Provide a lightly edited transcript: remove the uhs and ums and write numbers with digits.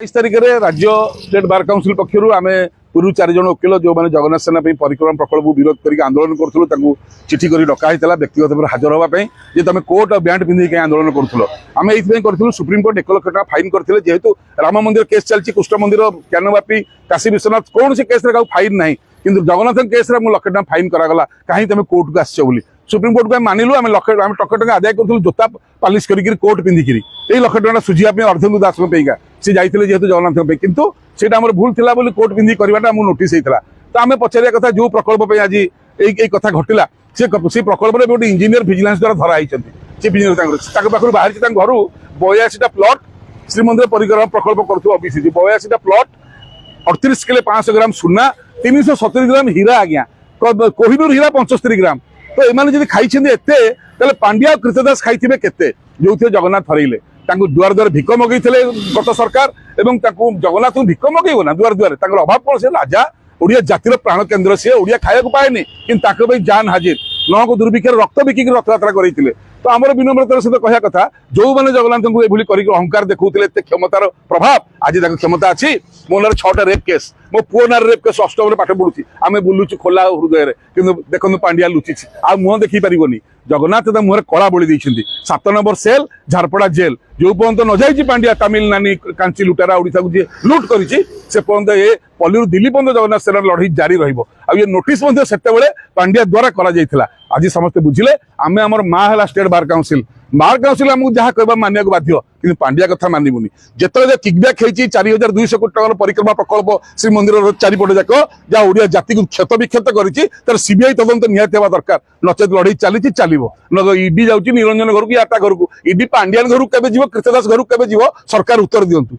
22 तारिख में राज्य स्टेट बार काउंसिल पक्षर आम पूर्व 4 जन वकिल जो मैंने जगन्नाथ सेना परिक्रमा प्रकल्प विरोध करके आंदोलन करूँ चिठी कर डका व्यक्तिगत भाव हाजर होगापी जे तुम कोर्ट और बैंड पिंधिक आंदोलन करूँ आम ये सुप्रीमकोर्ट 1 लाख टका फाइन करते जेहेतु राम मंदिर केस चलती कृष्ण मंदिर ज्ञानवापी काशी विश्वनाथ कौन से केस फाइन ना कि जगन्नाथ केस में 1 लाख टका फाइन करागला कहीं तुम कोर्ट को आसो बोली सुप्रीम कोर्ट को मानिलु आम टका टका आदाय करूँ जोता पालिश कर कोर्ट पिंधिकी यही 1 लाख टका सुझाव अर्धेन्दु दास सी जाते जेहतु जगन्नाथ किंतु से भूल था कोर्ट पिंधि करवाटा नोटिस होता तो आम पचारिया कथा जो प्रकल्प आज यही कथा घटला से प्रकल्प में गोटे इंजीनियर विजिलेंस द्वारा धरा चीफ इंजीनियर पाखु बाहर घर 82टा प्लट श्रीमंदिर परिक्रमा प्रकल्प करुवा ओबीसी 82टा प्लट 38 किलो 500 ग्राम सुना 370 ग्राम हीरा आज्ञा कोहिनूर हीरा 75 ग्राम तो ये खाई पांड्या और कृतदास खाई केते जो जगन्नाथ हरइले दुआर दुआर भिक मगई गत सरकार एवं जगन्नाथ भिक मगेब ना दुआर दुआर अभाव कौन से राजा ओडिया जातिर प्राण केन्द्र सी ओडिया खाया पाएनि कि जान हाजिर नौक दुर्भिक्षर रक्त बिकिक रथयात्रा करते तो आम विनम्रतार सहित कहया कथा जो मैंने जगन्नाथ को ये अहंकार देखते क्षमतार प्रभाव आज क्षमता अच्छी मो ना 6टा रेप केस मो पुओ ना रेप केस अष्टम पाठ पढ़ुची आम बुलुचु खोला हृदय कि देखो पांड्या लुचि आ मुह देखी पारनि जगन्नाथ मुहर कला बोली 7 नंबर सेल झारपड़ा जेल जो पर्यंत न जाइए पांड्या तमिल नानी कांची लुटारा ओडिशा को जी लुट करी से पर्यंत ये पल्ली दिल्ली पर्यंत जगन्नाथ सेना लड़ाई जारी रही नोटिस से पांड्या द्वारा करा आज समस्ते बुझिले आम आम माँ है स्टेट बार काउंसिल आमको जहाँ कहवा मानिया बाध्य कि पांड्या कथा मानबुनि जिते किकबैक होती 4200 कोटी टकर परिक्रमा प्रकल्प श्रीमंदिर चारिपट जाक जहाँ ओडिया जाति को क्षत विक्षत कर सीबीआई तदंत निहाती होगा दरकार नचेत लड़ाई चली चलो न ईडी जाऊँगी निरंजन घर को या घर को ईडी पांड्यान घर को कृतदास घर को सरकार उत्तर दिंतु।